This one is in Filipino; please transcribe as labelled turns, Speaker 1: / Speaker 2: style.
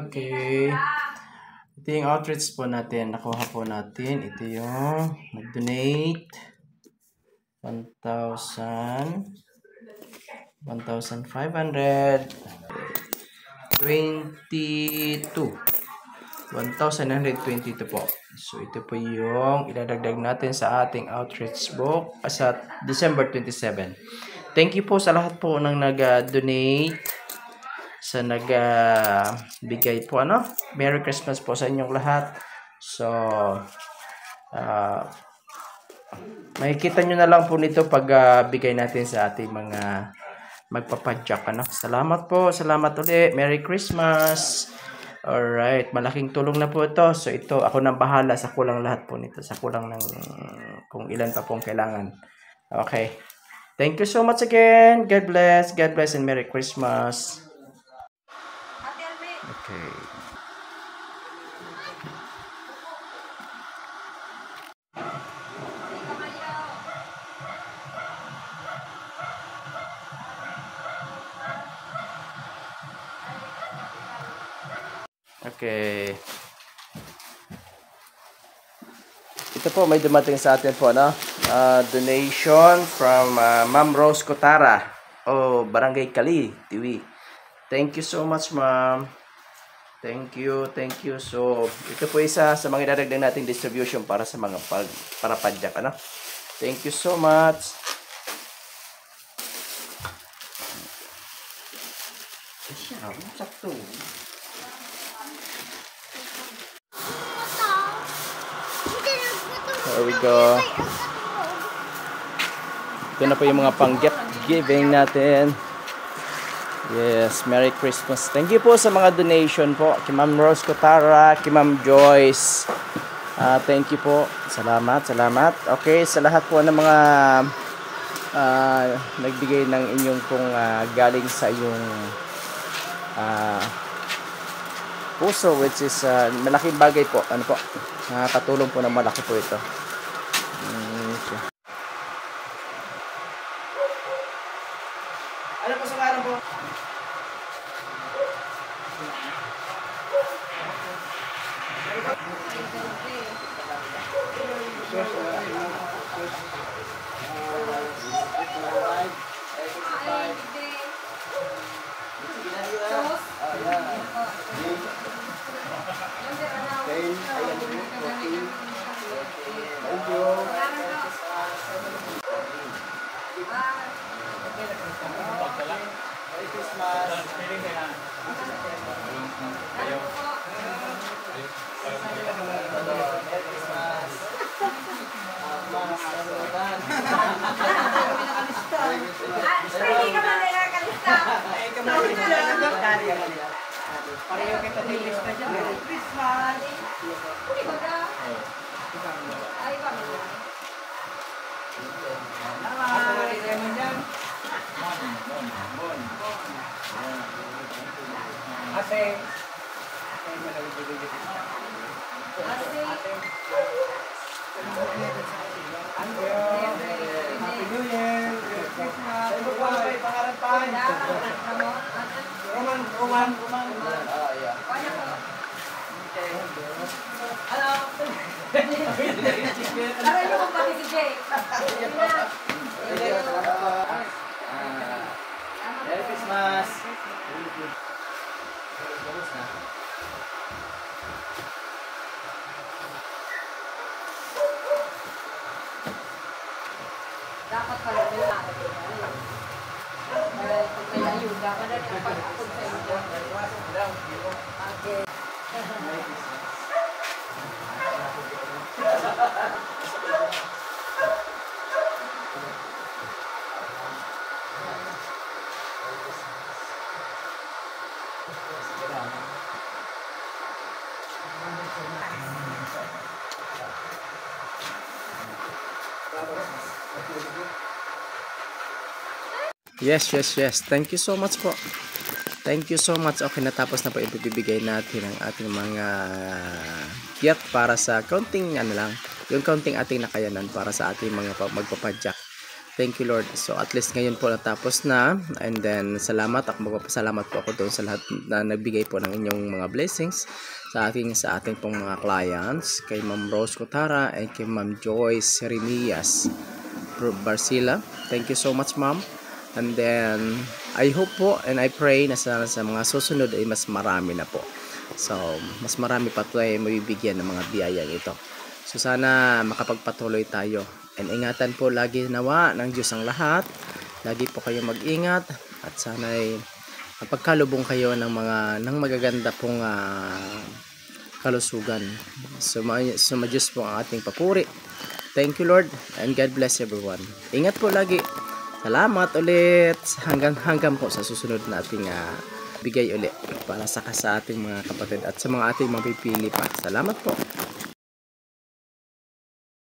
Speaker 1: Okay. Ito yung outreach po natin. Nakuha po natin. Ito yung nag-donate 1,922 po. So ito po yung idadagdag natin sa ating outreach book sa December 27. Thank you po sa lahat po ng nag-donate, sa nag-bigay po. Merry Christmas po sa inyong lahat. So makikita nyo na lang po nito pag bigay natin sa ating mga magpapadyak. Salamat po. Salamat ulit. Merry Christmas. Alright. Malaking tulong na po ito. So ito, ako nang bahala sa kulang lahat po nito. Sa kulang ng kung ilan pa pong kailangan. Okay. Thank you so much again. God bless. God bless and Merry Christmas. Okay. Okay. Ito po, may dumating sa atin po, donation from Ma'am Rose Cotara o Barangay Kali, Tiwi. Thank you so much, ma'am. Thank you. So, ito po isa sa mga dadagdag nating distribution para sa mga para padyak, Thank you so much. Sakto. There we go. Ito na po yung mga pang-gift giving natin. Yes, Merry Christmas. Thank you po sa mga donation po. Kay Ma'am Rose Cotara, kay Ma'am Joyce. Thank you po. Salamat. Okay, sa lahat po ng mga nagbigay ng inyong pong galing sa iyong puso, which is malaking bagay po. Nakakatulong po ng malaki po ito. Okay. Ano po sa ngalan po?
Speaker 2: Pareho kita nilis na dyan. Merry Christmas! Puli ba ka? Ay, kami dyan. Ay, kami dyan. Ate. Ate, malagay-bigay. Ate. Happy New Year! Merry Christmas! Ano pa? Pangarap pa? Roman. Yeah. Hello. Aray mo kung pati si Jay.
Speaker 1: Merry Christmas.
Speaker 2: Dapat pala nila. Kung may ayuda ka na rin pag-akot sa iyo. Okay.
Speaker 1: Yes. Thank you so much po. Thank you so much. Okay, natapos na po ibibigay natin ang ating mga gift para sa counting lang, yung counting ating nakayanan para sa ating mga magpapadyak. Thank you, Lord. So, at least ngayon po natapos na. And then, salamat. Magpapasalamat po ako doon sa lahat na nagbigay po ng inyong mga blessings sa ating pong mga clients. Kay Ma'am Rose Cotara and kay Ma'am Joyce Remias Barcila. Thank you so much, Ma'am. And then, I hope po and I pray na sa mga susunod ay mas marami na po. So, mas marami pa tayo mabibigyan ng mga biyayang ito. So, sana makapagpatuloy tayo. And ingatan po lagi nawa ng Diyos ang lahat. Lagi po kayo mag-ingat at sana'y mapagkalubong kayo ng magaganda pong kalusugan. Diyos po ang ating papuri. Thank you, Lord, and God bless everyone. Ingat po lagi. Salamat ulit. Hanggang po sa susunod nating bigay ulit para sa ating mga kapatid at sa mga ating mapipili pa. Salamat po.